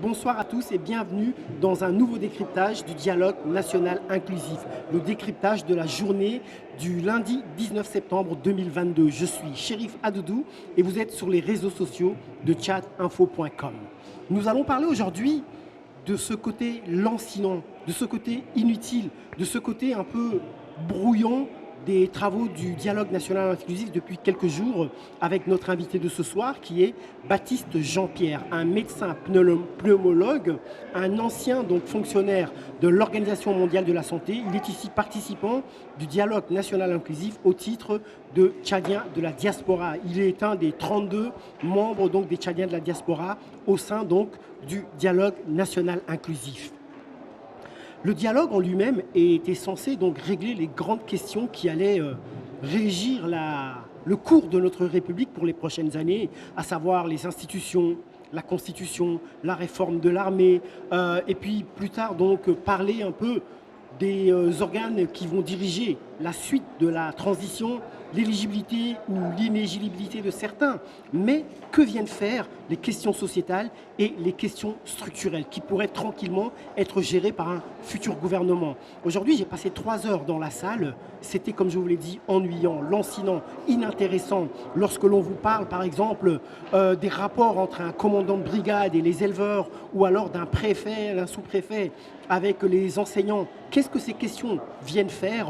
Bonsoir à tous et bienvenue dans un nouveau décryptage du dialogue national inclusif, le décryptage de la journée du lundi 19 septembre 2022. Je suis Chérif Adoudou et vous êtes sur les réseaux sociaux de chatinfo.com. Nous allons parler aujourd'hui de ce côté lancinant, de ce côté inutile, de ce côté un peu brouillon des travaux du dialogue national inclusif depuis quelques jours avec notre invité de ce soir qui est Baptiste Jean-Pierre, un médecin pneumologue, un ancien donc fonctionnaire de l'Organisation mondiale de la santé. Il est ici participant du dialogue national inclusif au titre de Tchadien de la diaspora. Il est un des 32 membres donc des Tchadiens de la diaspora au sein donc du dialogue national inclusif. Le dialogue en lui-même était censé donc régler les grandes questions qui allaient régir le cours de notre République pour les prochaines années, à savoir les institutions, la Constitution, la réforme de l'armée, et puis plus tard donc parler un peu des organes qui vont diriger la suite de la transition, l'éligibilité ou l'inéligibilité de certains. Mais que viennent faire les questions sociétales et les questions structurelles qui pourraient tranquillement être gérées par un futur gouvernement? Aujourd'hui, j'ai passé 3 heures dans la salle. C'était, comme je vous l'ai dit, ennuyant, lancinant, inintéressant. Lorsque l'on vous parle, par exemple, des rapports entre un commandant de brigade et les éleveurs, ou alors d'un préfet, d'un sous-préfet, avec les enseignants, qu'est-ce que ces questions viennent faire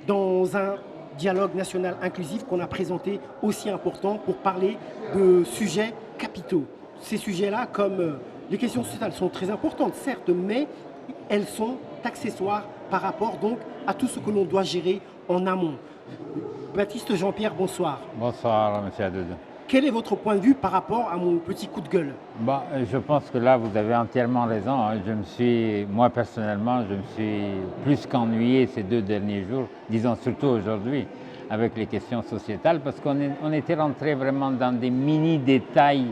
dans un dialogue national inclusif qu'on a présenté aussi important pour parler de sujets capitaux? Ces sujets-là, comme les questions sociétales, sont très importantes, certes, mais elles sont accessoires par rapport donc à tout ce que l'on doit gérer en amont. Baptiste Jean-Pierre, bonsoir. Bonsoir, M. Adoudou. Quel est votre point de vue par rapport à mon petit coup de gueule? Je pense que là, vous avez entièrement raison. Moi personnellement, je me suis plus qu'ennuyé ces 2 derniers jours, disons surtout aujourd'hui, avec les questions sociétales, parce qu'on était rentré vraiment dans des mini-détails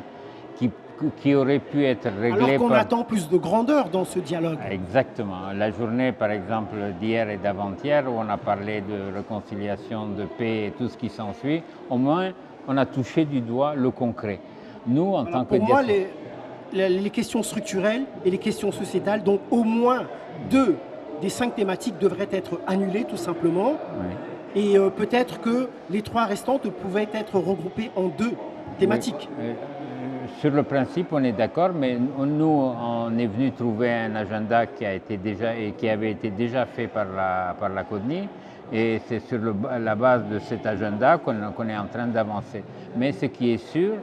qui auraient pu être réglés. Alors qu'on attend plus de grandeur dans ce dialogue. Exactement. La journée, par exemple, d'hier et d'avant-hier, où on a parlé de réconciliation, de paix et tout ce qui s'ensuit, au moins, on a touché du doigt le concret. Nous, en tant que pour moi, les questions structurelles et les questions sociétales, donc au moins 2 des 5 thématiques devraient être annulées tout simplement. Oui. Et peut-être que les 3 restantes pouvaient être regroupées en 2 thématiques. Oui. Sur le principe, on est d'accord, mais nous, on est venu trouver un agenda qui avait été déjà fait par la CODNI. Et c'est sur la base de cet agenda qu'on est en train d'avancer. Mais ce qui est sûr,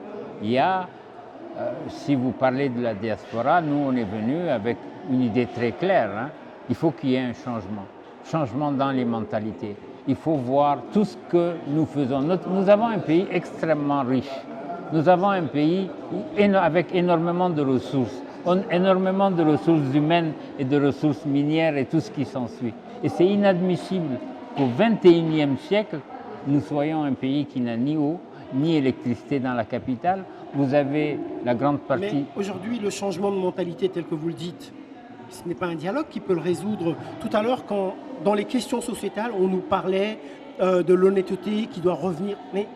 si vous parlez de la diaspora, nous on est venu avec une idée très claire. Il faut qu'il y ait un changement dans les mentalités. Il faut voir tout ce que nous faisons. Nous avons un pays extrêmement riche. Nous avons un pays avec énormément de ressources. Énormément de ressources humaines et de ressources minières et tout ce qui s'ensuit. Et c'est inadmissible qu'au XXIe siècle, nous soyons un pays qui n'a ni eau, ni électricité dans la capitale. Vous avez la grande partie... Mais aujourd'hui, le changement de mentalité tel que vous le dites, ce n'est pas un dialogue qui peut le résoudre. Tout à l'heure, quand dans les questions sociétales, on nous parlait de l'honnêteté qui doit revenir. Mais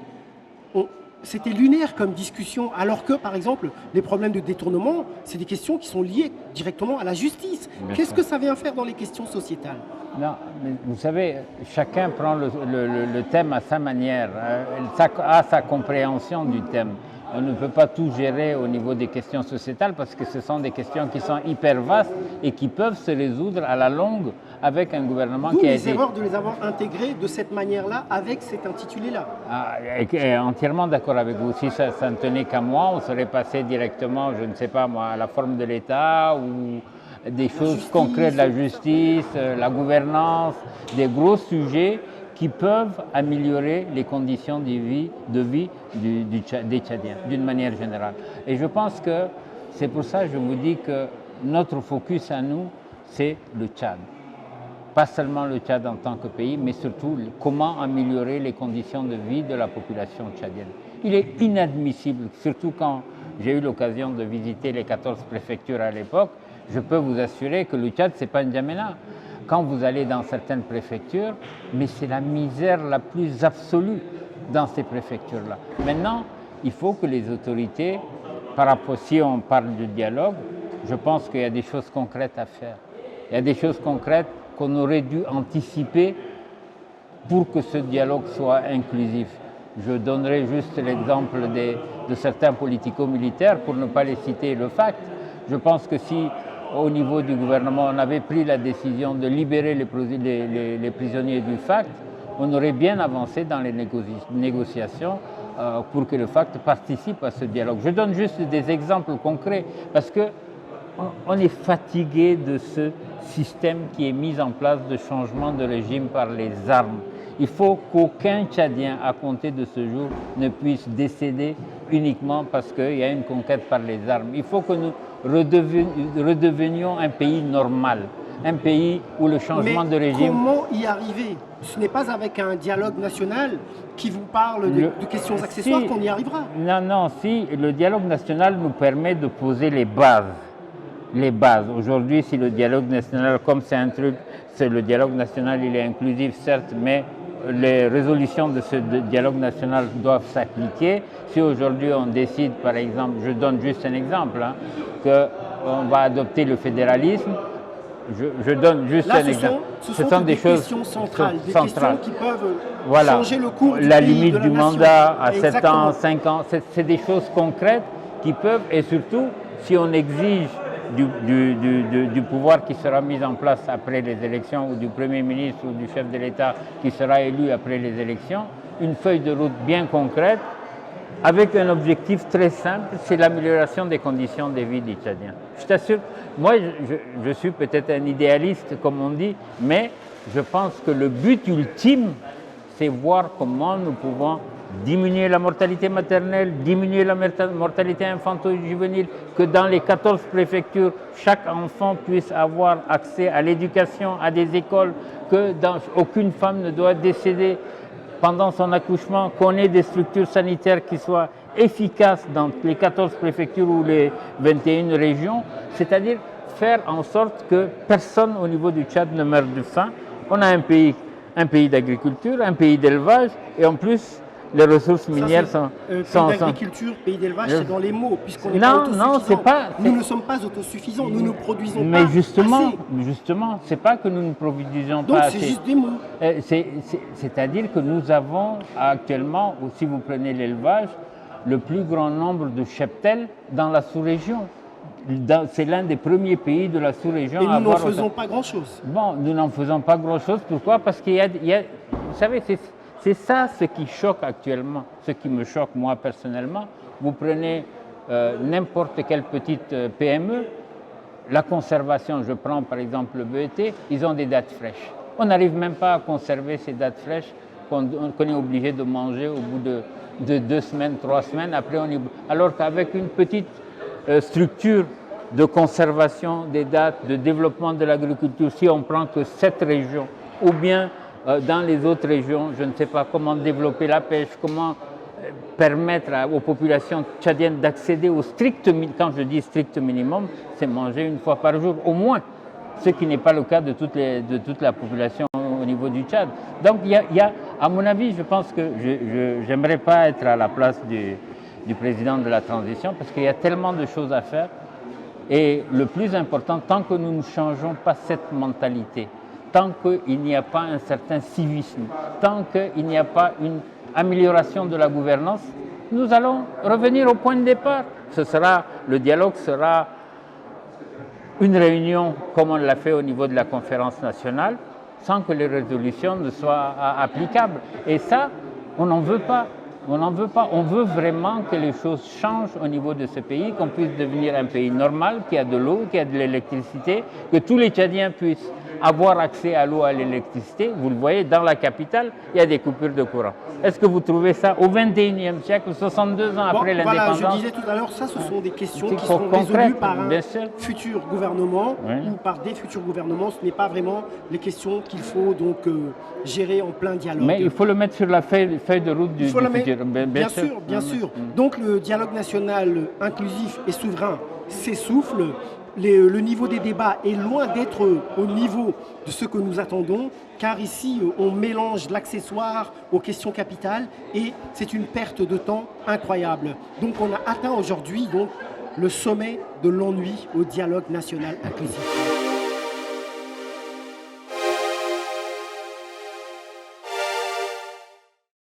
c'était lunaire comme discussion, alors que, par exemple, les problèmes de détournement, c'est des questions qui sont liées directement à la justice. Qu'est-ce que ça vient faire dans les questions sociétales? Non, mais vous savez, chacun prend le thème à sa manière, à sa compréhension du thème. On ne peut pas tout gérer au niveau des questions sociétales parce que ce sont des questions qui sont hyper vastes et qui peuvent se résoudre à la longue avec un gouvernement qui a été... erreurs de les avoir intégrées de cette manière-là avec cet intitulé-là. Entièrement d'accord avec vous. Si ça ne tenait qu'à moi, on serait passé directement, je ne sais pas moi, à la forme de l'État ou des choses concrètes, la justice, la gouvernance, des gros sujets qui peuvent améliorer les conditions de vie des Tchadiens, d'une manière générale. Et je pense que c'est pour ça que je vous dis que notre focus à nous, c'est le Tchad. Pas seulement le Tchad en tant que pays, mais surtout comment améliorer les conditions de vie de la population tchadienne. Il est inadmissible, surtout quand j'ai eu l'occasion de visiter les 14 préfectures à l'époque, je peux vous assurer que le Tchad, ce n'est pas N'Djamena. Quand vous allez dans certaines préfectures, mais c'est la misère la plus absolue dans ces préfectures-là. Maintenant, il faut que les autorités, si on parle de dialogue, je pense qu'il y a des choses concrètes à faire. Il y a des choses concrètes qu'on aurait dû anticiper pour que ce dialogue soit inclusif. Je donnerai juste l'exemple de certains politico-militaires, pour ne pas les citer le FACT. Je pense que si, au niveau du gouvernement, on avait pris la décision de libérer les prisonniers du FACT, on aurait bien avancé dans les négociations pour que le FACT participe à ce dialogue. Je donne juste des exemples concrets, parce qu'on est fatigué de ce système qui est mis en place de changement de régime par les armes. Il faut qu'aucun Tchadien, à compter de ce jour, ne puisse décéder uniquement parce qu'il y a une conquête par les armes. Il faut que nous redevenions un pays normal, un pays où le changement de régime... Comment y arriver? Ce n'est pas avec un dialogue national qui vous parle de questions accessoires qu'on y arrivera. Non, si le dialogue national nous permet de poser les bases. Les bases. Aujourd'hui, si le dialogue national, comme c'est un truc, le dialogue national, il est inclusif, certes, mais les résolutions de ce dialogue national doivent s'appliquer. Si aujourd'hui on décide, par exemple, je donne juste un exemple, qu'on va adopter le fédéralisme, je donne juste un exemple. Ce sont des questions centrales, des questions qui peuvent changer le cours du la pays, limite de la du nation. mandat à Exactement. 7 ans, 5 ans, c'est des choses concrètes qui peuvent, et surtout, si on exige du pouvoir qui sera mis en place après les élections, ou du Premier ministre ou du chef de l'État qui sera élu après les élections, une feuille de route bien concrète, avec un objectif très simple, c'est l'amélioration des conditions de vie des Tchadiens. Je t'assure, moi je suis peut-être un idéaliste comme on dit, mais je pense que le but ultime, c'est voir comment nous pouvons diminuer la mortalité maternelle, diminuer la mortalité infanto-juvénile, que dans les 14 préfectures, chaque enfant puisse avoir accès à l'éducation, à des écoles, que aucune femme ne doit décéder pendant son accouchement, qu'on ait des structures sanitaires qui soient efficaces dans les 14 préfectures ou les 21 régions, c'est-à-dire faire en sorte que personne au niveau du Tchad ne meure de faim. On a un pays d'agriculture, un pays d'élevage, et en plus, les ressources minières sont... Pays d'agriculture, pays d'élevage, c'est dans les mots, puisqu'on n'est pas autosuffisant. Non, c'est pas... Nous ne sommes pas autosuffisants, nous ne produisons pas assez. Mais justement, c'est pas que nous ne produisons pas assez. Donc c'est juste des mots. C'est-à-dire que nous avons actuellement, si vous prenez l'élevage, le plus grand nombre de cheptels dans la sous-région. C'est l'un des premiers pays de la sous-région. Et nous n'en faisons pas grand-chose. Bon, nous n'en faisons pas grand-chose. Pourquoi? Parce qu'il y a... Vous savez, c'est ça ce qui choque actuellement, ce qui me choque moi personnellement. Vous prenez n'importe quelle petite PME, la conservation, je prends par exemple le BET, ils ont des dates fraîches. On n'arrive même pas à conserver ces dates fraîches qu'on est obligé de manger au bout de 2 semaines, 3 semaines. Après, alors qu'avec une petite structure de conservation des dates, de développement de l'agriculture, si on prend que cette région, ou bien dans les autres régions, je ne sais pas comment développer la pêche, comment permettre aux populations tchadiennes d'accéder au strict minimum. Quand je dis strict minimum, c'est manger une fois par jour au moins, ce qui n'est pas le cas de toute la population au niveau du Tchad. Donc il y a, à mon avis, je pense que je n'aimerais pas être à la place du président de la transition, parce qu'il y a tellement de choses à faire. Et le plus important, tant que nous ne changeons pas cette mentalité, tant qu'il n'y a pas un certain civisme, tant qu'il n'y a pas une amélioration de la gouvernance, nous allons revenir au point de départ. Le dialogue sera une réunion comme on l'a fait au niveau de la conférence nationale, sans que les résolutions ne soient applicables. Et ça, on n'en veut pas. On n'en veut pas. On veut vraiment que les choses changent au niveau de ce pays, qu'on puisse devenir un pays normal, qui a de l'eau, qui a de l'électricité, que tous les Tchadiens puissent avoir accès à l'eau, à l'électricité. Vous le voyez, dans la capitale, il y a des coupures de courant. Est-ce que vous trouvez ça au XXIe siècle, 62 ans après l'indépendance? Voilà, je disais tout à l'heure, ça, ce sont des questions qui seront résolues par un futur gouvernement ou par des futurs gouvernements. Ce n'est pas vraiment les questions qu'il faut donc gérer en plein dialogue. Mais il faut le mettre sur la feuille de route du futur. Bien sûr. Donc le dialogue national inclusif et souverain s'essouffle. Le niveau des débats est loin d'être au niveau de ce que nous attendons, car ici, on mélange l'accessoire aux questions capitales et c'est une perte de temps incroyable. Donc on a atteint aujourd'hui le sommet de l'ennui au dialogue national inclusif.